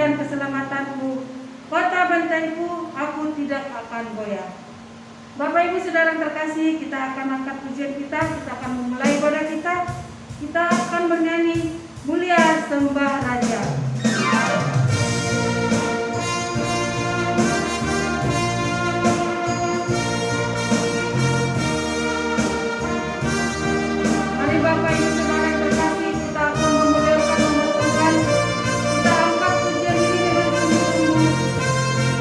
dan keselamatanmu. Kota bentengku, aku tidak akan goyah. Bapak Ibu Saudara yang terkasih, kita akan angkat pujian kita akan memulai ibadah kita akan bernyanyi Mulia Sembah Raja. Mari Bapak Ibu Saudara yang terkasih, kita akan memuliakan nama Tuhan. Kita angkat pujian ini dengan sungguh-sungguh.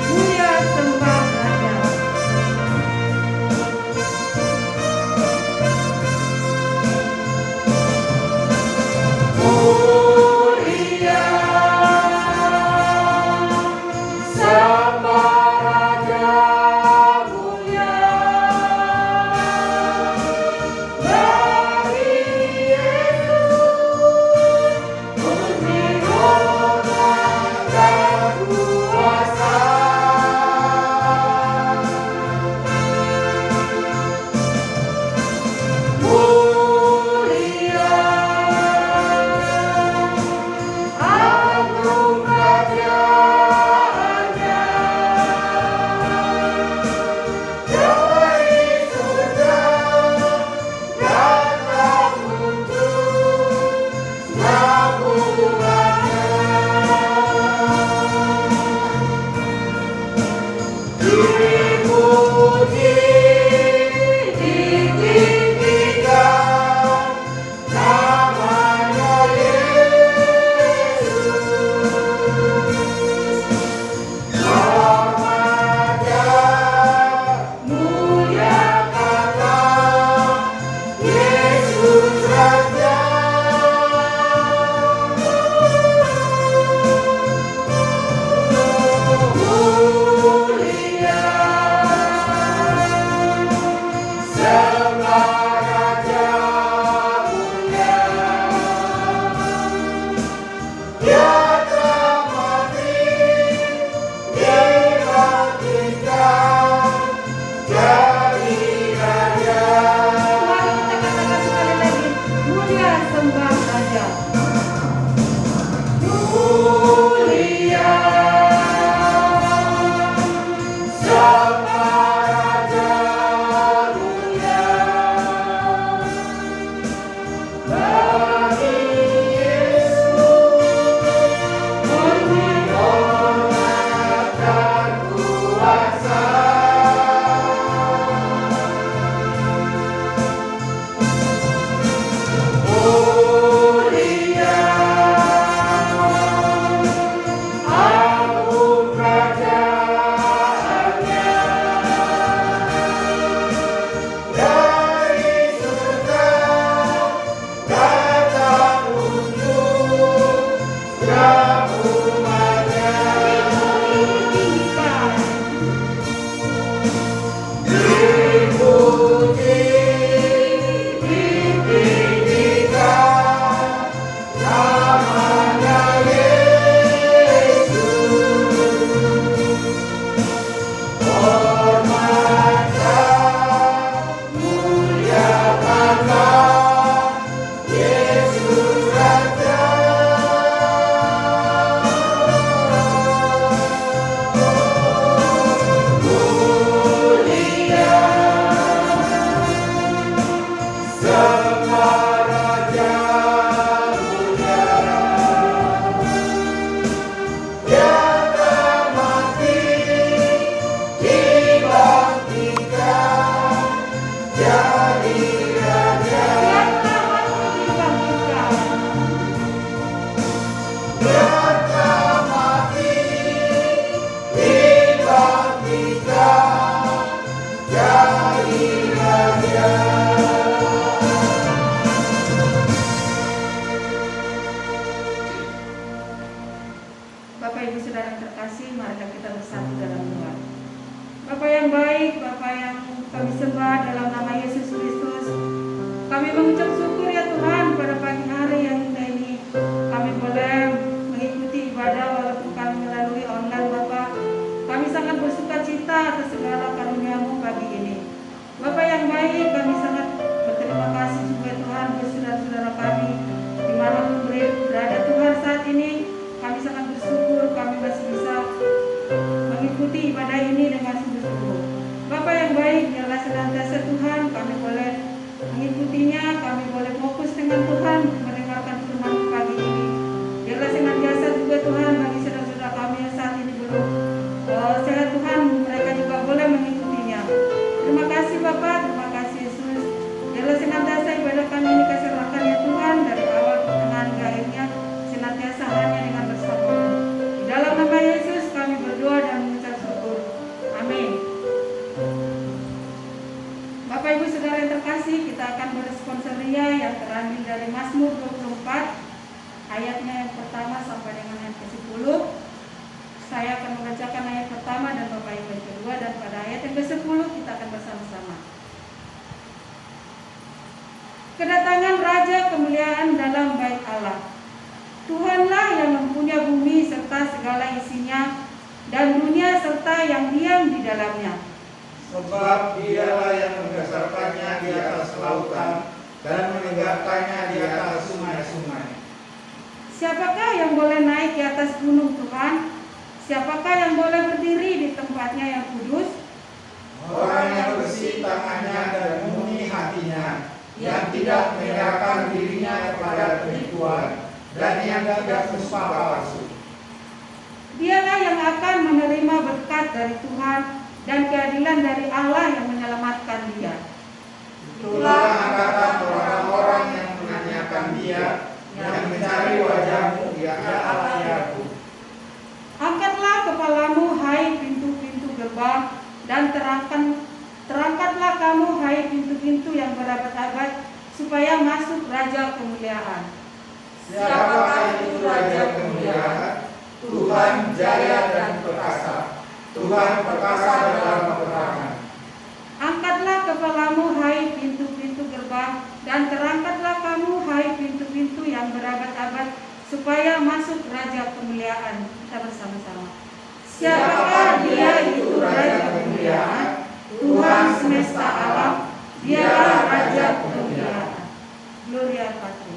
Mulia Sembah Raja. Bapak Ibu Saudara yang terkasih, kita akan beresponsor ria yang terambil dari Mazmur 24 ayatnya yang pertama sampai dengan yang ke-10. Saya akan membacakan ayat pertama dan Bapak Ibu yang kedua, dan pada ayat yang ke-10 kita akan bersama-sama. Kedatangan Raja kemuliaan dalam bait Allah. Tuhanlah yang mempunyai bumi serta segala isinya, dan dunia serta yang diam di dalamnya. Sebab dialah yang mendasarkannya di atas lautan dan menegakkannya di atas sungai-sungai. Siapakah yang boleh naik di atas gunung Tuhan? Siapakah yang boleh berdiri di tempatnya yang kudus? Orang yang bersih tangannya dan murni hatinya, yang tidak menyerahkan dirinya kepada penipuan, dan yang tidak bersumpah palsu. Dialah yang akan menerima berkat dari Tuhan dan keadilan dari Allah yang menyelamatkan dia. Itulah angkatan orang-orang yang menanyakan dia, yang mencari wajahmu, ya Allah Yakub. Angkatlah kepalamu, hai pintu-pintu gerbang, dan terangkatlah kamu, hai pintu-pintu yang berabad-abad, supaya masuk Raja kemuliaan. Siapakah itu Raja kemuliaan? Tuhan jaya dan perkasa, Tuhan perkasa dalam peperangan. Angkatlah kepalamu, hai pintu-pintu gerbang, dan terangkatlah kamu, hai pintu-pintu yang berabad-abad, supaya masuk Raja kemuliaan. Kita bersama-sama. Siapakah dia itu Raja kemuliaan? Tuhan semesta alam, dialah Raja kemuliaan. Gloria Patri.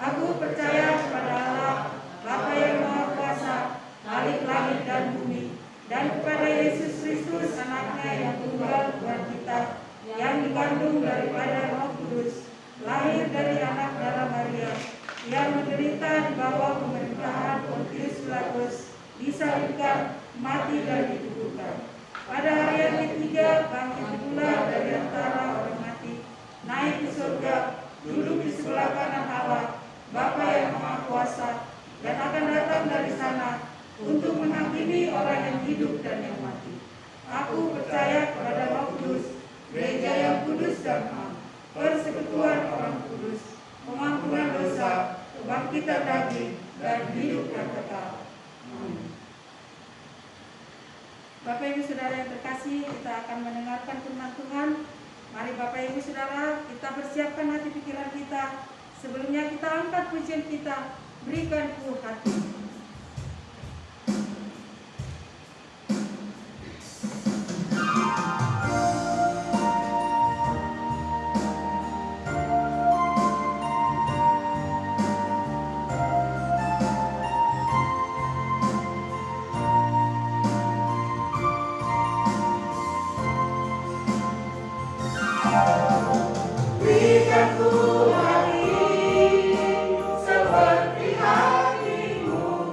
Aku percaya kepada Allah, Bapa yang Maha Kuasa, Khalik langit dan bumi, dan kepada Yesus Kristus, anaknya yang tunggal buat kita, yang dikandung daripada Roh Kudus, lahir dari anak darah Maria, yang menderita di bawah pemerintahan Pontius Pilatus, disalibkan, mati dan dikuburkan. Pada hari yang ketiga bangkit pula dari antara orang mati, naik ke surga, duduk di sebelah kanan Allah, Bapa yang Maha Kuasa, dan akan datang dari sana untuk menghakimi orang yang hidup dan yang mati. Aku percaya kepada Roh Kudus, gereja yang kudus dan am, persekutuan orang kudus, pengampunan dosa, kebangkitan daging, dan hidup yang kekal. Amin. Bapak Ibu Saudara yang terkasih, kita akan mendengarkan firman Tuhan. Mari Bapak Ibu Saudara, kita persiapkan hati pikiran kita. Sebelumnya kita angkat pujian kita, berikan ku hati. Berikan ku hati seperti hatimu.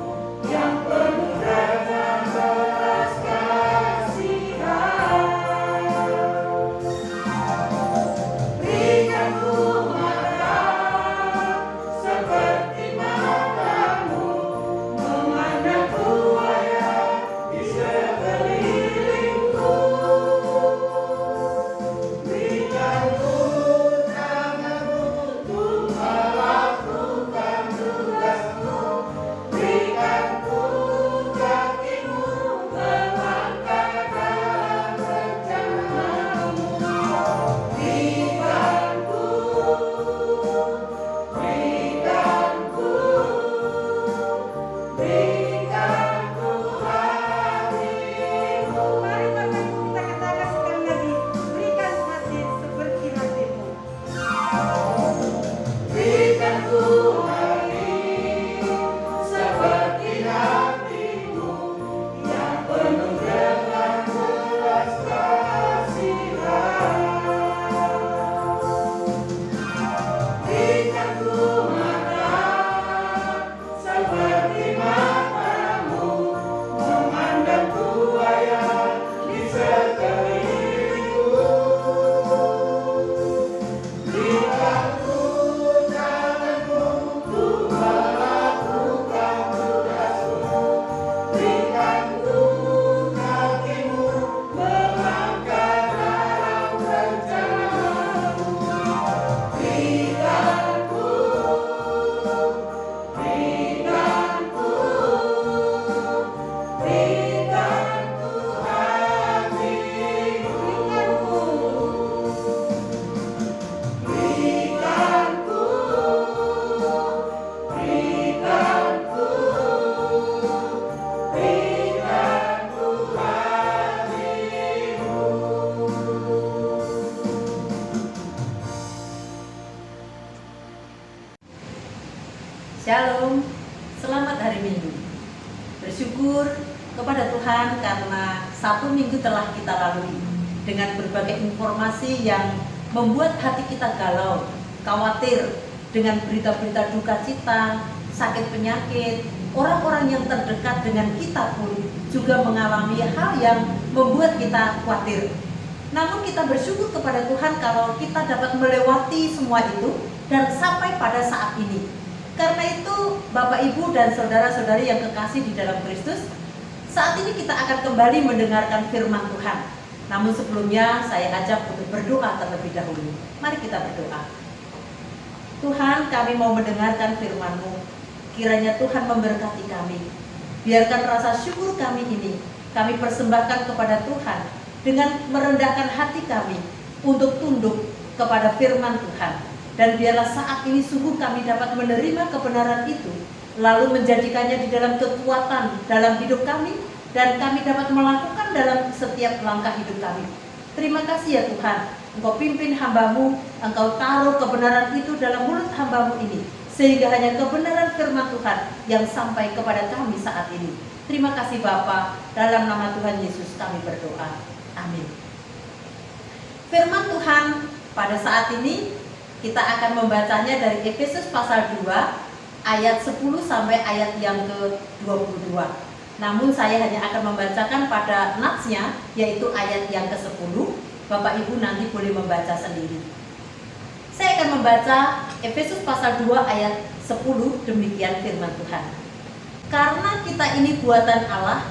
bersyukur kepada Tuhan karena 1 minggu telah kita lalui dengan berbagai informasi yang membuat hati kita galau, khawatir dengan berita-berita duka cita, sakit penyakit. Orang-orang yang terdekat dengan kita pun juga mengalami hal yang membuat kita khawatir. Namun kita bersyukur kepada Tuhan kalau kita dapat melewati semua itu dan sampai pada saat ini. Karena itu Bapak Ibu dan saudara-saudari yang kekasih di dalam Kristus, saat ini kita akan kembali mendengarkan firman Tuhan. Namun sebelumnya saya ajak untuk berdoa terlebih dahulu. Mari kita berdoa. Tuhan, kami mau mendengarkan firman-Mu. Kiranya Tuhan memberkati kami. Biarkan rasa syukur kami ini kami persembahkan kepada Tuhan dengan merendahkan hati kami untuk tunduk kepada firman Tuhan. Dan biarlah saat ini sungguh kami dapat menerima kebenaran itu, lalu menjadikannya di dalam kekuatan dalam hidup kami, dan kami dapat melakukan dalam setiap langkah hidup kami. Terima kasih ya Tuhan, Engkau pimpin hamba-Mu, Engkau taruh kebenaran itu dalam mulut hamba-Mu ini, sehingga hanya kebenaran firman Tuhan yang sampai kepada kami saat ini. Terima kasih Bapa, dalam nama Tuhan Yesus kami berdoa. Amin. Firman Tuhan pada saat ini kita akan membacanya dari Efesus pasal 2 ayat 10 sampai ayat yang ke-22. Namun saya hanya akan membacakan pada natsnya, yaitu ayat yang ke-10. Bapak Ibu nanti boleh membaca sendiri. Saya akan membaca Efesus pasal 2 ayat 10, demikian firman Tuhan. Karena kita ini buatan Allah,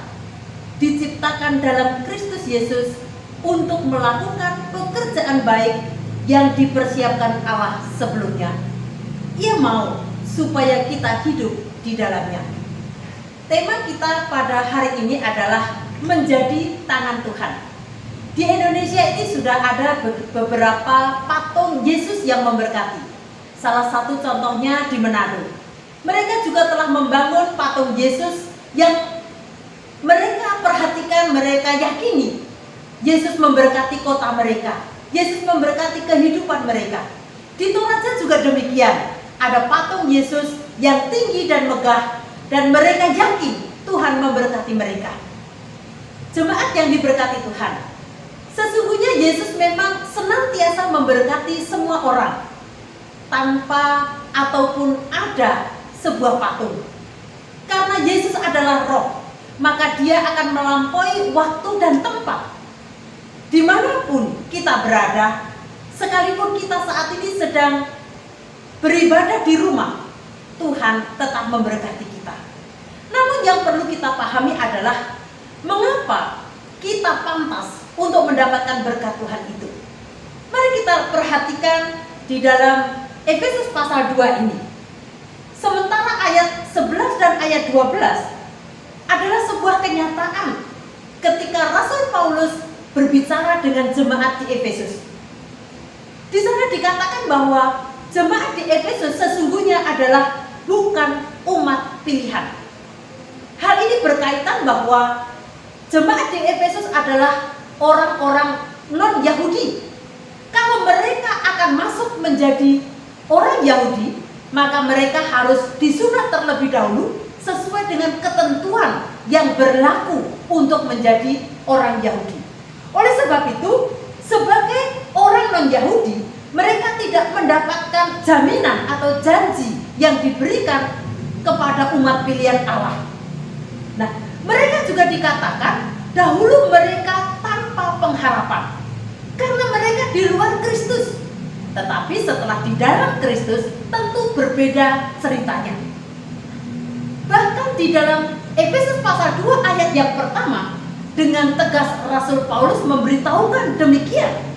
diciptakan dalam Kristus Yesus untuk melakukan pekerjaan baik yang dipersiapkan Allah sebelumnya. Ia mau supaya kita hidup di dalamnya. Tema kita pada hari ini adalah menjadi tangan Tuhan. Di Indonesia ini sudah ada beberapa patung Yesus yang memberkati. Salah satu contohnya di Manado. Mereka juga telah membangun patung Yesus yang mereka perhatikan, mereka yakini Yesus memberkati kota mereka. Yesus memberkati kehidupan mereka. Di Toraja juga demikian. Ada patung Yesus yang tinggi dan megah, dan mereka yakin Tuhan memberkati mereka. Jemaat yang diberkati Tuhan, sesungguhnya Yesus memang senantiasa memberkati semua orang tanpa ataupun ada sebuah patung. Karena Yesus adalah roh, maka dia akan melampaui waktu dan tempat. Dimanapun kita berada, sekalipun kita saat ini sedang beribadah di rumah, Tuhan tetap memberkati kita. Namun yang perlu kita pahami adalah mengapa kita pantas untuk mendapatkan berkat Tuhan itu. Mari kita perhatikan di dalam Efesus pasal 2 ini. Sementara ayat 11 dan ayat 12 adalah sebuah kenyataan ketika Rasul Paulus berbicara dengan jemaat di Efesus. Di sana dikatakan bahwa jemaat di Efesus sesungguhnya adalah bukan umat pilihan. Hal ini berkaitan bahwa jemaat di Efesus adalah orang-orang non-Yahudi. Kalau mereka akan masuk menjadi orang Yahudi, maka mereka harus disunat terlebih dahulu sesuai dengan ketentuan yang berlaku untuk menjadi orang Yahudi. Oleh sebab itu, sebagai orang non-Yahudi, mereka tidak mendapatkan jaminan atau janji yang diberikan kepada umat pilihan Allah. Nah, mereka juga dikatakan dahulu mereka tanpa pengharapan karena mereka di luar Kristus. Tetapi setelah di dalam Kristus tentu berbeda ceritanya. Bahkan di dalam Efesus pasal 2 ayat yang pertama, dengan tegas Rasul Paulus memberitahukan demikian.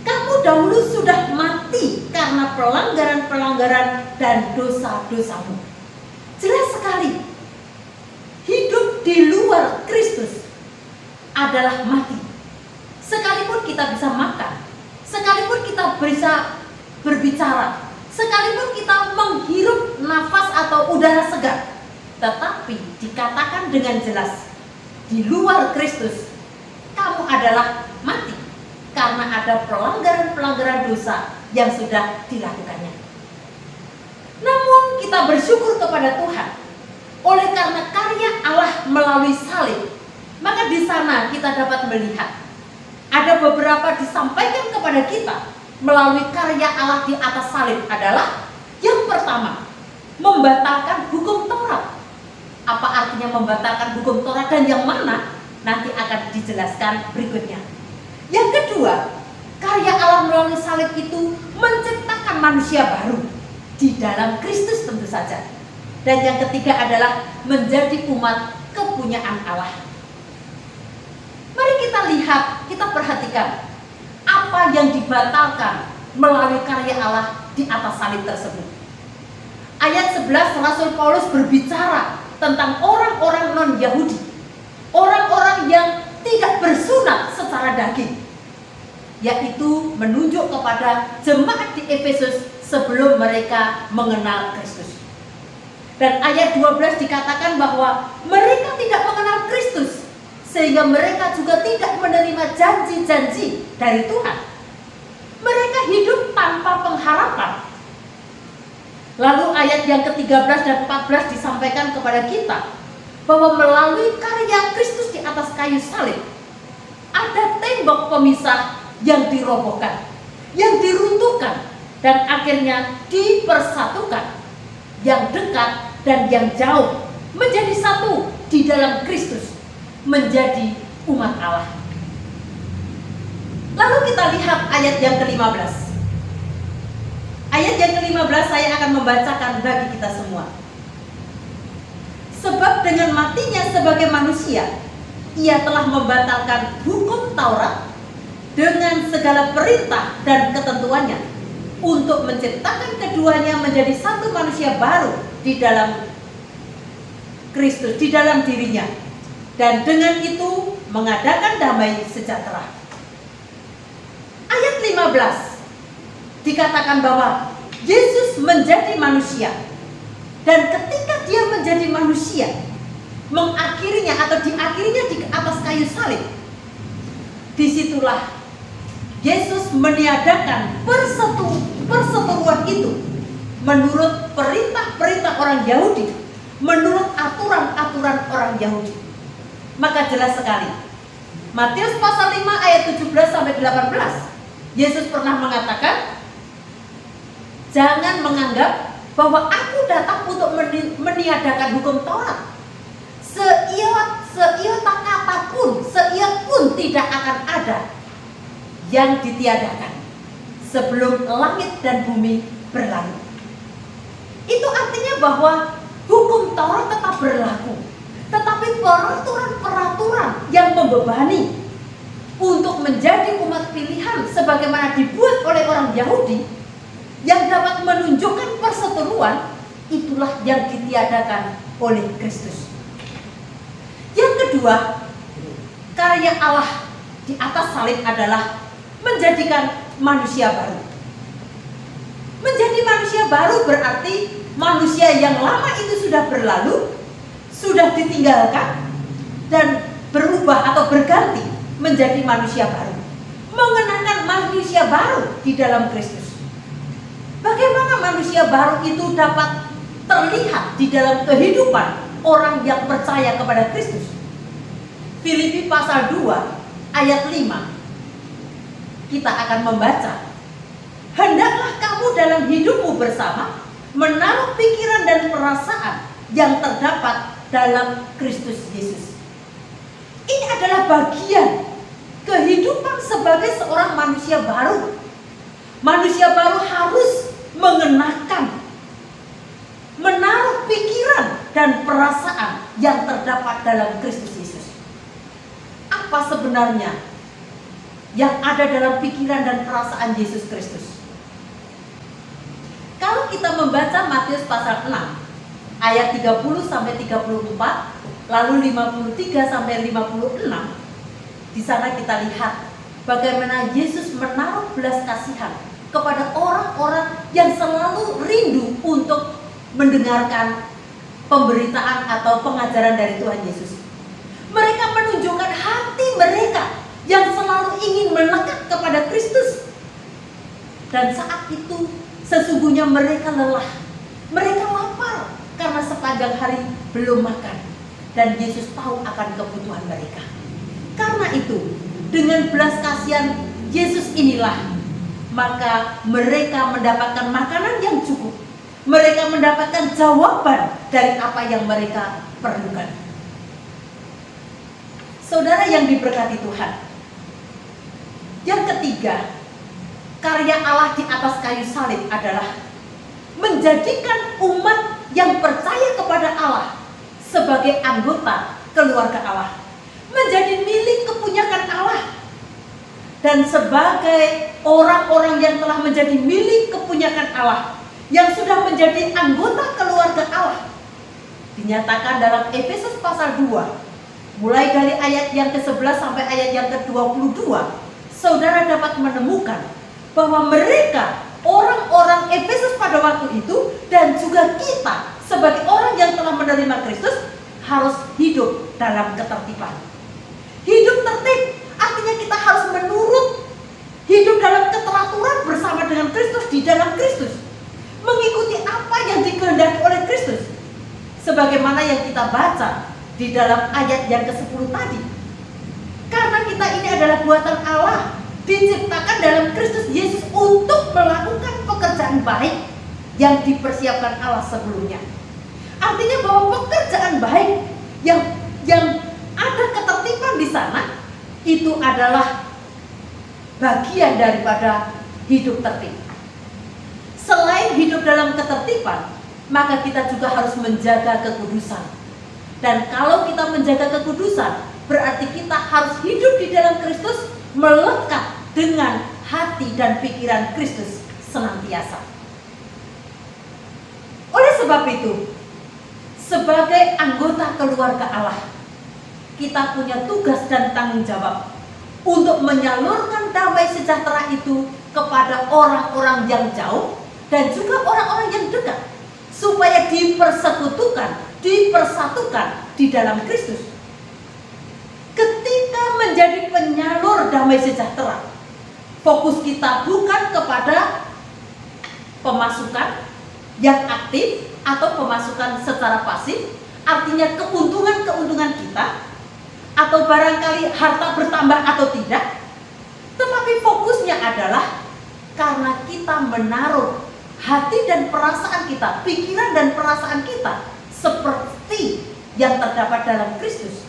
Kamu dahulu sudah mati karena pelanggaran-pelanggaran dan dosa-dosamu. Jelas sekali, hidup di luar Kristus adalah mati. Sekalipun kita bisa makan, sekalipun kita bisa berbicara, sekalipun kita menghirup nafas atau udara segar, tetapi dikatakan dengan jelas, di luar Kristus kamu adalah mati karena ada pelanggaran-pelanggaran dosa yang sudah dilakukannya. Namun kita bersyukur kepada Tuhan oleh karena karya Allah adalah melalui salib. Maka di sana kita dapat melihat ada beberapa disampaikan kepada kita melalui karya Allah di atas salib adalah yang pertama, membatalkan hukum Taurat. Apa artinya membatalkan hukum Taurat dan yang mana? Nanti akan dijelaskan berikutnya. Yang kedua, karya Allah melalui salib itu menciptakan manusia baru di dalam Kristus tentu saja. Dan yang ketiga adalah menjadi umat kepunyaan Allah. Mari kita lihat, kita perhatikan apa yang dibatalkan melalui karya Allah di atas salib tersebut. Ayat 11 Rasul Paulus berbicara tentang orang-orang non-Yahudi, orang-orang yang tidak bersunat secara daging, yaitu menunjuk kepada jemaat di Efesus sebelum mereka mengenal Kristus. Dan ayat 12 dikatakan bahwa mereka tidak mengenal Kristus, sehingga mereka juga tidak menerima janji-janji dari Tuhan. Mereka hidup tanpa pengharapan. Lalu ayat yang ke-13 dan 14 disampaikan kepada kita bahwa melalui karya Kristus di atas kayu salib ada tembok pemisah yang dirobohkan, yang diruntuhkan, dan akhirnya dipersatukan. Yang dekat dan yang jauh menjadi satu di dalam Kristus, menjadi umat Allah. Lalu kita lihat ayat yang ke-15. Ayat yang ke-15 saya akan membacakan bagi kita semua. Sebab dengan matinya sebagai manusia, ia telah membatalkan hukum Taurat dengan segala perintah dan ketentuannya, untuk menciptakan keduanya menjadi satu manusia baru di dalam Kristus, di dalam dirinya, dan dengan itu mengadakan damai sejahtera. Ayat 15 dikatakan bahwa Yesus menjadi manusia, dan ketika dia menjadi manusia, mengakhirinya atau diakhirinya di atas kayu salib, disitulah Yesus meniadakan perseteruan itu menurut perintah-perintah orang Yahudi, menurut aturan-aturan orang Yahudi. Maka jelas sekali, Matius pasal 5 ayat 17 sampai 18, Yesus pernah mengatakan, jangan menganggap bahwa aku datang untuk meniadakan hukum Taurat. Seiota kata pun, seiat pun tidak akan ada yang ditiadakan sebelum langit dan bumi berlalu. Itu artinya bahwa hukum Taurat tetap berlaku, tetapi peraturan-peraturan yang membebani untuk menjadi umat pilihan sebagaimana dibuat oleh orang Yahudi yang dapat menunjukkan perseteruan, itulah yang ditiadakan oleh Kristus. Yang kedua, karya Allah di atas salib adalah menjadikan manusia baru. Menjadi manusia baru berarti manusia yang lama itu sudah berlalu, sudah ditinggalkan, dan berubah atau berganti menjadi manusia baru, mengenakan manusia baru di dalam Kristus. Bagaimana manusia baru itu dapat terlihat di dalam kehidupan orang yang percaya kepada Kristus? Filipi pasal 2 ayat 5 kita akan membaca, hendaklah kamu dalam hidupmu bersama menaruh pikiran dan perasaan yang terdapat dalam Kristus Yesus. Ini adalah bagian kehidupan sebagai seorang manusia baru. Manusia baru harus mengenakan, menaruh pikiran dan perasaan yang terdapat dalam Kristus Yesus. Apa sebenarnya yang ada dalam pikiran dan perasaan Yesus Kristus? Kalau kita membaca Matius pasal 6 ayat 30 sampai 34, lalu 53 sampai 56, di sana kita lihat bagaimana Yesus menaruh belas kasihan kepada orang-orang yang selalu rindu untuk mendengarkan pemberitaan atau pengajaran dari Tuhan Yesus. Mereka menunjukkan hati mereka yang selalu ingin melekat kepada Kristus. Dan saat itu sesungguhnya mereka lelah, mereka lapar karena sepanjang hari belum makan. dan Yesus tahu akan kebutuhan mereka. Karena itu, dengan belas kasihan Yesus inilah, maka mereka mendapatkan makanan yang cukup. Mereka mendapatkan jawaban dari apa yang mereka perlukan. Saudara yang diberkati Tuhan, yang ketiga, karya Allah di atas kayu salib adalah menjadikan umat yang percaya kepada Allah sebagai anggota keluarga Allah, menjadi milik kepunyaan Allah. Dan sebagai orang-orang yang telah menjadi milik kepunyaan Allah, yang sudah menjadi anggota keluarga Allah, dinyatakan dalam Efesus pasal 2, mulai dari ayat yang ke-11 sampai ayat yang ke-22, saudara dapat menemukan bahwa mereka, orang-orang Efesus pada waktu itu, dan juga kita sebagai orang yang telah menerima Kristus, harus hidup dalam ketertiban. Hidup tertib artinya kita harus menurut, hidup dalam keteraturan bersama dengan Kristus, di dalam Kristus, mengikuti apa yang dikehendaki oleh Kristus, sebagaimana yang kita baca di dalam ayat yang ke-10 tadi. Karena kita ini adalah buatan Allah, diciptakan dalam Kristus Yesus untuk melakukan pekerjaan baik yang dipersiapkan Allah sebelumnya. Artinya bahwa pekerjaan baik yang ada ketertiban di sana, itu adalah bagian daripada hidup tertib. Selain hidup dalam ketertiban, maka kita juga harus menjaga kekudusan. Dan kalau kita menjaga kekudusan, berarti kita harus hidup di dalam Kristus, melekat dengan hati dan pikiran Kristus senantiasa. Oleh sebab itu, sebagai anggota keluarga Allah, kita punya tugas dan tanggung jawab untuk menyalurkan damai sejahtera itu kepada orang-orang yang jauh dan juga orang-orang yang dekat, supaya dipersekutukan, dipersatukan di dalam Kristus. Ketika menjadi penyalur damai sejahtera, fokus kita bukan kepada pemasukan yang aktif atau pemasukan secara pasif, artinya keuntungan-keuntungan kita, atau barangkali harta bertambah atau tidak, tetapi fokusnya adalah karena kita menaruh hati dan perasaan kita, pikiran dan perasaan kita seperti yang terdapat dalam Kristus.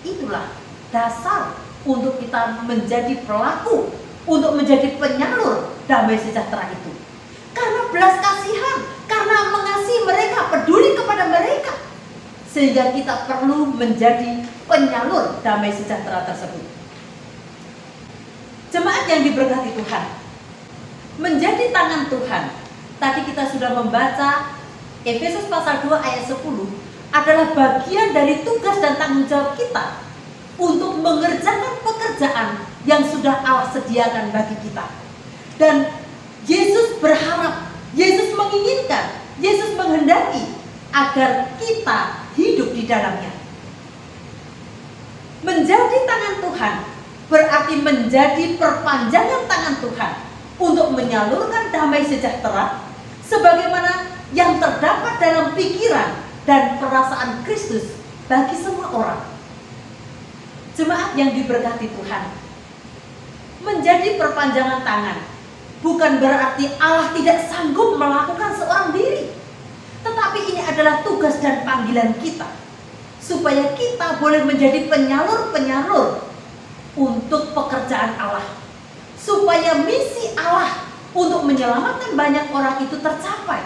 Itulah dasar untuk kita menjadi pelaku, untuk menjadi penyalur damai sejahtera itu. Karena belas kasihan, karena mengasihi mereka, peduli kepada mereka, sehingga kita perlu menjadi penyalur damai sejahtera tersebut. Jemaat yang diberkati Tuhan, menjadi tangan Tuhan. Tadi kita sudah membaca Efesus pasal 2 ayat 10 adalah bagian dari tugas dan tanggung jawab kita untuk mengerjakan pekerjaan yang sudah Allah sediakan bagi kita. Dan Yesus berharap, Yesus menginginkan, Yesus menghendaki agar kita hidup di dalamnya. Menjadi tangan Tuhan berarti menjadi perpanjangan tangan Tuhan untuk menyalurkan damai sejahtera sebagaimana yang terdapat dalam pikiran dan perasaan Kristus bagi semua orang. Jemaat yang diberkati Tuhan, menjadi perpanjangan tangan bukan berarti Allah tidak sanggup melakukan seorang diri, tetapi ini adalah tugas dan panggilan kita supaya kita boleh menjadi penyalur-penyalur untuk pekerjaan Allah, supaya misi Allah untuk menyelamatkan banyak orang itu tercapai.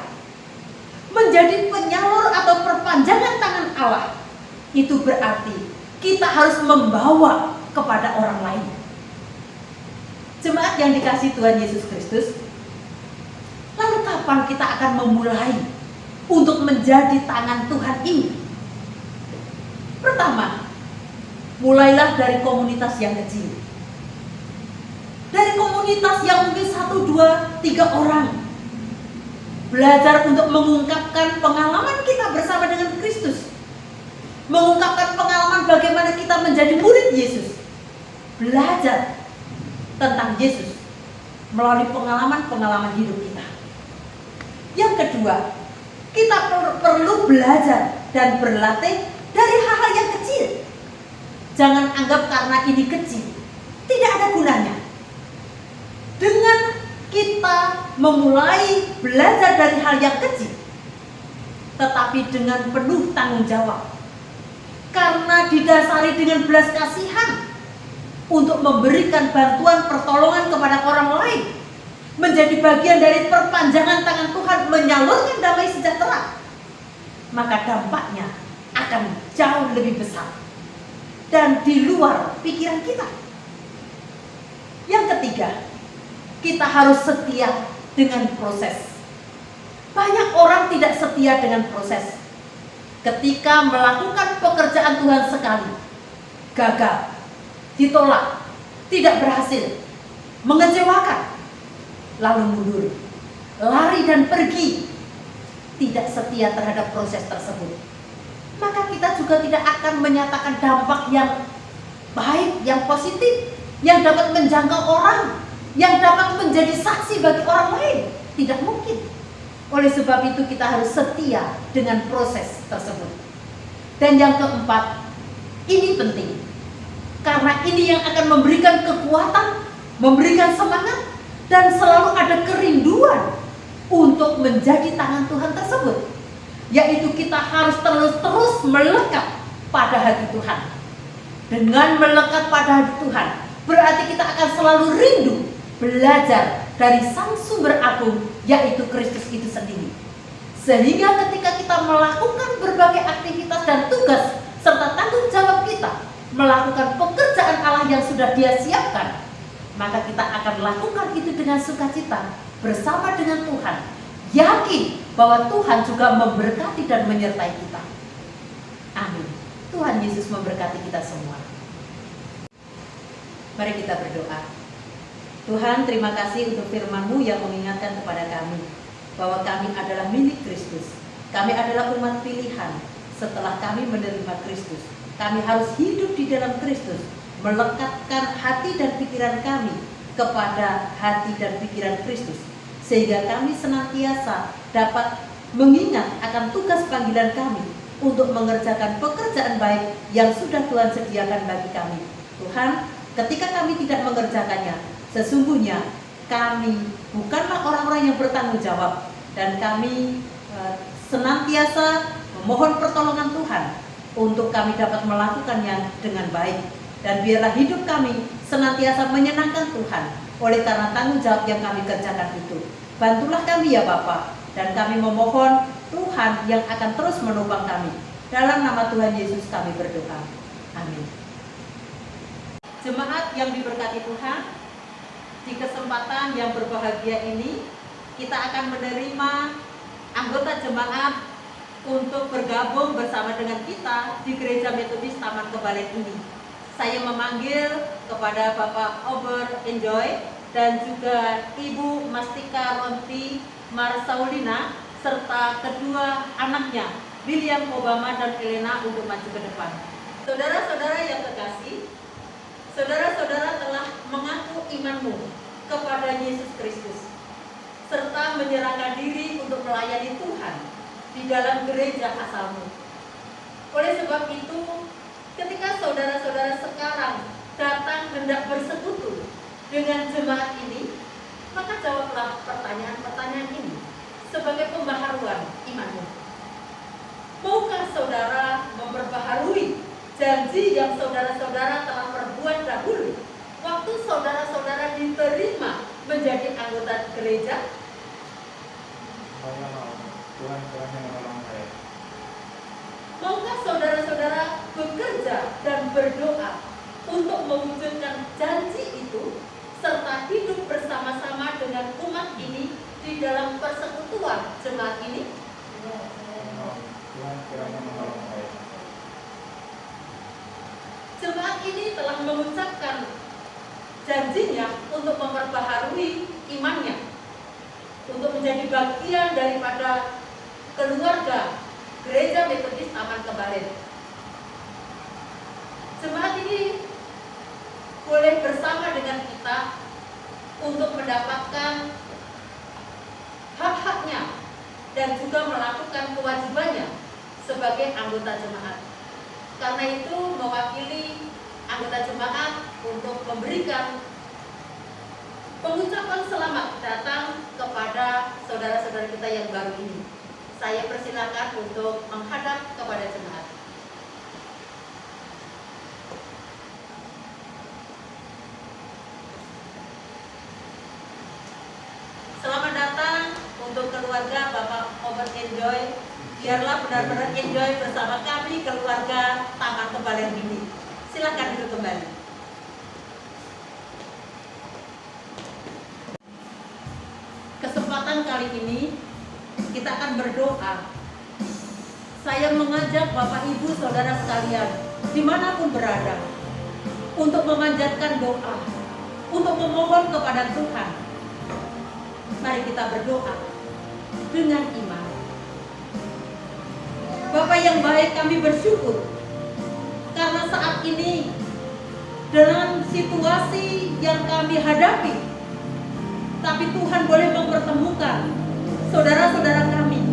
Menjadi penyalur atau perpanjangan tangan Allah itu berarti kita harus membawa kepada orang lain. Jemaat yang dikasihi Tuhan Yesus Kristus, lalu kapan kita akan memulai untuk menjadi tangan Tuhan ini? Pertama, mulailah dari komunitas yang kecil. Dari komunitas yang mungkin 1, 2, 3 orang. Belajar untuk mengungkapkan pengalaman kita bersama dengan Kristus. Mengungkapkan pengalaman bagaimana kita menjadi murid Yesus. Belajar tentang Yesus melalui pengalaman-pengalaman hidup kita. Yang kedua, kita perlu belajar dan berlatih dari hal Jangan anggap karena ini kecil, tidak ada gunanya. Dengan kita memulai belajar dari hal yang kecil, tetapi dengan penuh tanggung jawab, karena didasari dengan belas kasihan untuk memberikan bantuan pertolongan kepada orang lain, menjadi bagian dari perpanjangan tangan Tuhan menyalurkan damai sejahtera, maka dampaknya akan jauh lebih besar dan di luar pikiran kita. Yang ketiga, kita harus setia dengan proses. Banyak orang tidak setia dengan proses. Ketika melakukan pekerjaan Tuhan sekali, gagal, ditolak, tidak berhasil, mengecewakan, lalu mundur, lari dan pergi, tidak setia terhadap proses tersebut, maka kita juga tidak akan menyatakan dampak yang baik, yang positif, yang dapat menjangkau orang, yang dapat menjadi saksi bagi orang lain. Tidak mungkin. Oleh sebab itu kita harus setia dengan proses tersebut. Dan yang keempat, ini penting, karena ini yang akan memberikan kekuatan, memberikan semangat, dan selalu ada kerinduan untuk menjadi tangan Tuhan tersebut, yaitu kita harus terus melekat pada hati Tuhan. Dengan melekat pada hati Tuhan, berarti kita akan selalu rindu belajar dari Sang Sumber Agung, yaitu Kristus itu sendiri. Sehingga ketika kita melakukan berbagai aktivitas dan tugas serta tanggung jawab kita melakukan pekerjaan Allah yang sudah Dia siapkan, maka kita akan lakukan itu dengan sukacita bersama dengan Tuhan, yakin bahwa Tuhan juga memberkati dan menyertai kita. Amin. Tuhan Yesus memberkati kita semua. Mari kita berdoa. Tuhan, terima kasih untuk firman-Mu yang mengingatkan kepada kami bahwa kami adalah milik Kristus. Kami adalah umat pilihan. Setelah kami menerima Kristus, kami harus hidup di dalam Kristus, melekatkan hati dan pikiran kami kepada hati dan pikiran Kristus, sehingga kami senantiasa dapat mengingat akan tugas panggilan kami untuk mengerjakan pekerjaan baik yang sudah Tuhan sediakan bagi kami. Tuhan, ketika kami tidak mengerjakannya, sesungguhnya kami bukanlah orang-orang yang bertanggung jawab, dan kami senantiasa memohon pertolongan Tuhan untuk kami dapat melakukannya dengan baik. Dan biarlah hidup kami senantiasa menyenangkan Tuhan oleh karena tanggung jawab yang kami kerjakan itu. Bantulah kami ya Bapa, dan kami memohon Tuhan yang akan terus menopang kami. Dalam nama Tuhan Yesus kami berdoa. Amin. Jemaat yang diberkati Tuhan, di kesempatan yang berbahagia ini kita akan menerima anggota jemaat untuk bergabung bersama dengan kita di Gereja Metodis Taman Kebalen ini. Saya memanggil kepada Bapak Ober Enjoy dan juga Ibu Mastika Ronti Marsaulina serta kedua anaknya William Obama dan Elena untuk maju ke depan. Saudara-saudara yang terkasih, saudara-saudara telah mengaku imanmu kepada Yesus Kristus serta menyerahkan diri untuk melayani Tuhan di dalam gereja asalmu. Oleh sebab itu, ketika saudara-saudara sekarang datang hendak bersekutu dengan jemaat ini, maka jawablah pertanyaan-pertanyaan ini sebagai pembaharuan imanmu. Maukah saudara memperbaharui janji yang saudara-saudara telah perbuat dahulu waktu saudara-saudara diterima menjadi anggota gereja? Tuhan yang menolong saya. Maukah saudara-saudara bekerja dan berdoa untuk mewujudkan janji itu serta hidup bersama-sama dengan umat ini di dalam persekutuan jemaat ini? Tuhan kiranya menolong saya. Jemaat ini telah mengucapkan janjinya untuk memperbaharui imannya, untuk menjadi bagian daripada keluarga Gereja Metodis Taman Kebalen. Jemaat ini boleh bersama dengan kita untuk mendapatkan hak-haknya dan juga melakukan kewajibannya sebagai anggota jemaat. Karena itu, mewakili anggota jemaat untuk memberikan pengucapan selamat datang kepada saudara-saudara kita yang baru ini. Saya persilakan untuk menghadap kepada jemaat. Selamat datang untuk keluarga Bapak Robert Enjoy. Biarlah benar-benar enjoy bersama kami keluarga Taman Kebalen ini. Silakan duduk kembali. Kesempatan kali ini kita akan berdoa. Saya mengajak Bapak Ibu Saudara sekalian dimanapun berada untuk memanjatkan doa, untuk memohon kepada Tuhan. Mari kita berdoa dengan iman. Bapa yang baik, kami bersyukur karena saat ini dengan situasi yang kami hadapi, tapi Tuhan boleh mempertemukan saudara-saudara kami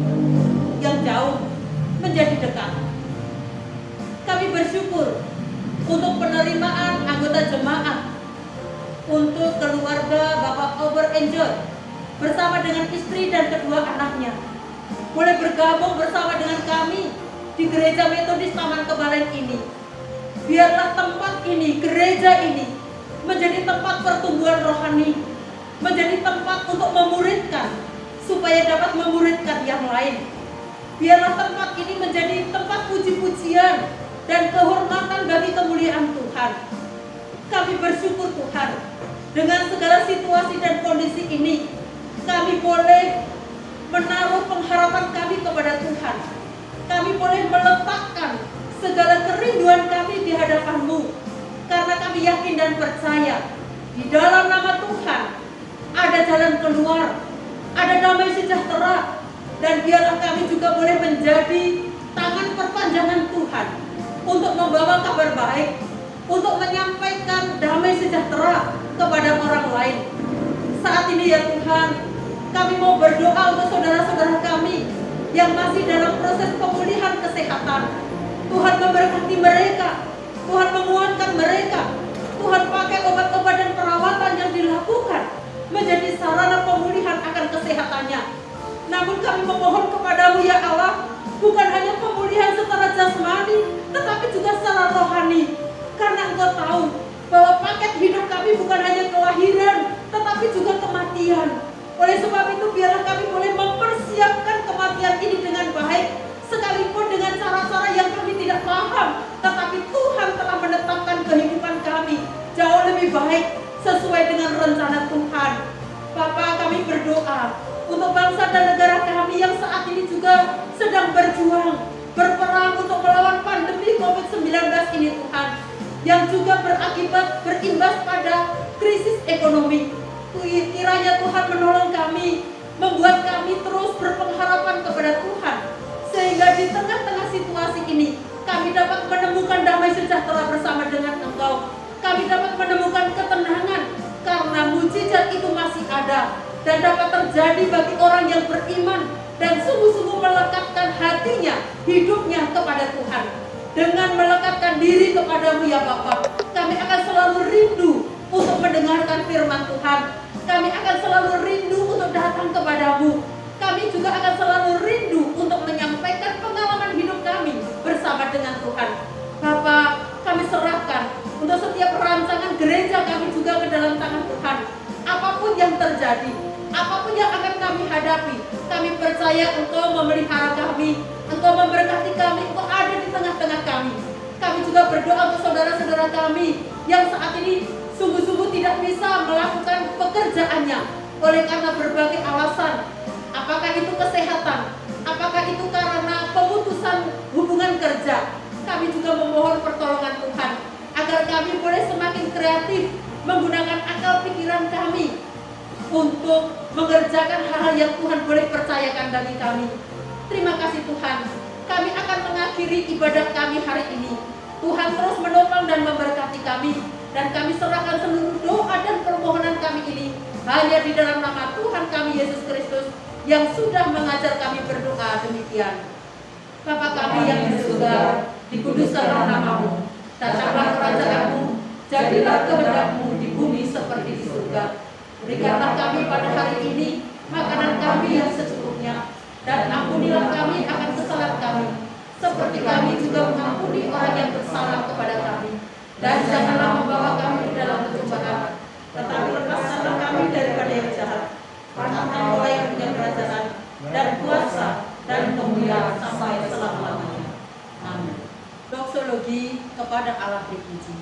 yang jauh menjadi dekat. Kami bersyukur untuk penerimaan anggota jemaat, untuk keluarga Bapak Robert Enjoy bersama dengan istri dan kedua anaknya boleh bergabung bersama dengan kami di Gereja Metodis Taman Kebalen ini. Biarlah tempat ini, gereja ini menjadi tempat pertumbuhan rohani, menjadi tempat untuk memuridkan supaya dapat memuridkan yang lain. Biarlah tempat ini menjadi tempat puji-pujian dan kehormatan bagi kemuliaan Tuhan. Kami bersyukur Tuhan, dengan segala situasi dan kondisi ini kami boleh menaruh pengharapan kami kepada Tuhan. Kami boleh meletakkan segala kerinduan kami di hadapan-Mu, karena kami yakin dan percaya di dalam nama Tuhan ada jalan keluar, ada damai sejahtera, dan biarlah kami juga boleh menjadi tangan perpanjangan Tuhan untuk membawa kabar baik, untuk menyampaikan damai sejahtera kepada orang lain. Saat ini ya Tuhan, kami mau berdoa untuk saudara-saudara kami yang masih dalam proses pemulihan kesehatan. Tuhan memberkati mereka, Tuhan menguatkan mereka, Tuhan pakai obat-obat dan perawatan yang dilakukan menjadi sarana pemulihan akan kesehatannya. Namun kami memohon kepadamu ya Allah, bukan hanya pemulihan secara jasmani, tetapi juga secara rohani. Karena Engkau tahu bahwa paket hidup kami bukan hanya kelahiran, tetapi juga kematian. Oleh sebab itu biarlah kami boleh mempersiapkan kematian ini dengan baik, sekalipun dengan cara-cara yang kami tidak paham, tetapi Tuhan telah menetapkan kehidupan kami jauh lebih baik sesuai dengan rencana Tuhan. Bapa, kami berdoa untuk bangsa dan negara kami yang saat ini juga sedang berjuang, berperang untuk melawan pandemi COVID-19 ini Tuhan, yang juga berimbas pada krisis ekonomi. Kiranya Tuhan menolong kami, membuat kami terus berpengharapan kepada Tuhan, sehingga di tengah-tengah situasi ini kami dapat menemukan damai sejahtera bersama dengan Engkau. Kami dapat menemukan ketenangan karena mujizat itu masih ada dan dapat terjadi bagi orang yang beriman dan sungguh-sungguh melekatkan hatinya, hidupnya kepada Tuhan. Dengan melekatkan diri kepadamu ya Bapa, kami akan selalu rindu untuk mendengarkan firman Tuhan. Kami akan selalu rindu untuk datang kepadamu. Kami juga akan selalu rindu untuk menyampaikan pengalaman hidup kami bersama dengan Tuhan. Bapak, kami serahkan untuk setiap rancangan gereja kami juga ke dalam tangan Tuhan. Apapun yang terjadi, apapun yang akan kami hadapi, kami percaya Engkau memelihara kami, Engkau memberkati kami, Engkau ada di tengah-tengah kami. Kami juga berdoa untuk saudara-saudara kami yang saat ini sungguh-sungguh tidak bisa melakukan pekerjaannya oleh karena berbagai alasan. Apakah itu kesehatan, apakah itu karena pemutusan hubungan kerja. Kami juga memohon pertolongan Tuhan agar kami boleh semakin kreatif menggunakan akal pikiran kami untuk mengerjakan hal-hal yang Tuhan boleh percayakan bagi kami. Terima kasih Tuhan. Kami akan mengakhiri ibadah kami hari ini. Tuhan terus menopang dan memberkati kami. Dan kami serahkan seluruh doa dan permohonan kami ini hanya di dalam nama Tuhan kami Yesus Kristus yang sudah mengajar kami berdoa demikian. Bapa kami yang di surga, dikuduskanlah namamu, datanglah kerajaan-Mu, Jadilah kehendak-Mu di bumi seperti di surga. Berikanlah kami pada hari ini makanan kami yang secukupnya, dan ampunilah kami akan kesalahan kami, seperti kami juga mengampuni orang yang bersalah kepada kami. Dan janganlah membawa kami ke dalam pencobaan, tetapi lepaskanlah kami daripada yang jahat. Karena Engkau yang punya kerajaan dan kuasa dan kemuliaan sampai selama-lamanya. Amin. Doksologi kepada Allah dipuji.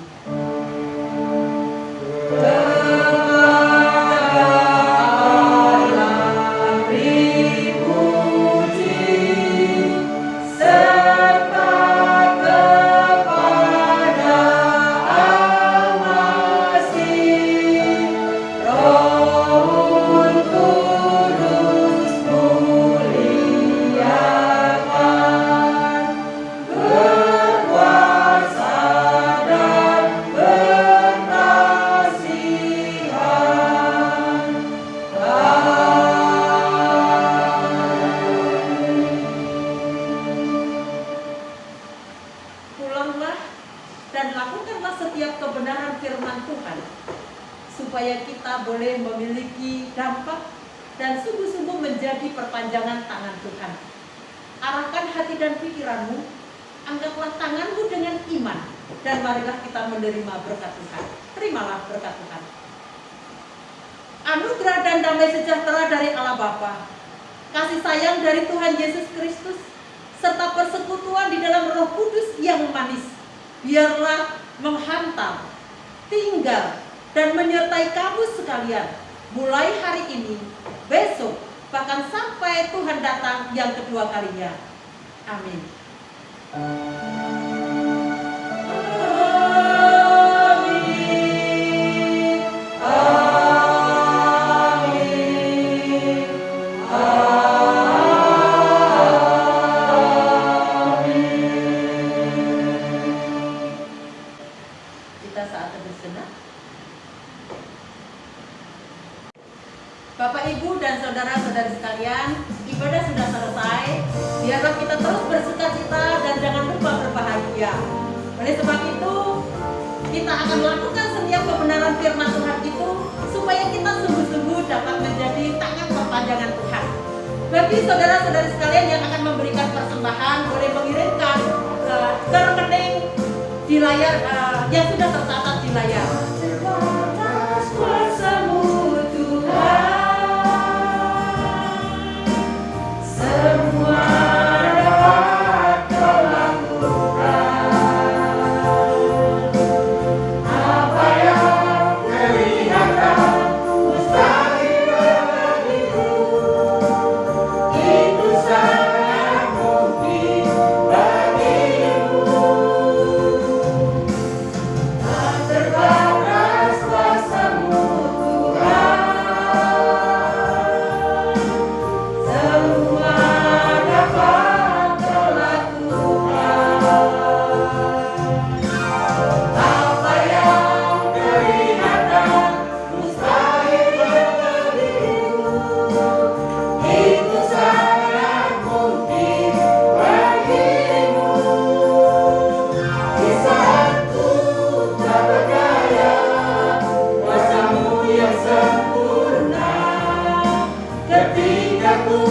Dan lakukanlah setiap kebenaran firman Tuhan, supaya kita boleh memiliki dampak dan sungguh-sungguh menjadi perpanjangan tangan Tuhan. Arahkan hati dan pikiranmu, anggaplah tanganmu dengan iman, dan marilah kita menerima berkat Tuhan. Terimalah berkat Tuhan. Anugerah dan damai sejahtera dari Allah Bapa, kasih sayang dari Tuhan Yesus Kristus, serta persekutuan di dalam Roh Kudus yang manis, biarlah menghantam, tinggal, dan menyertai kamu sekalian mulai hari ini, besok, bahkan sampai Tuhan datang yang kedua kalinya. Amin. Bapak, Ibu, dan saudara-saudari sekalian, ibadah sudah selesai. Biarlah kita terus bersukacita dan jangan lupa berbahagia. Oleh sebab itu, kita akan lakukan setiap kebenaran firman Tuhan itu, supaya kita sungguh-sungguh dapat menjadi tangan perpanjangan Tuhan. Bagi saudara-saudari sekalian yang akan memberikan persembahan, boleh mengirimkan ke rekening di layar yang sudah tercatat di layar. Ketika ku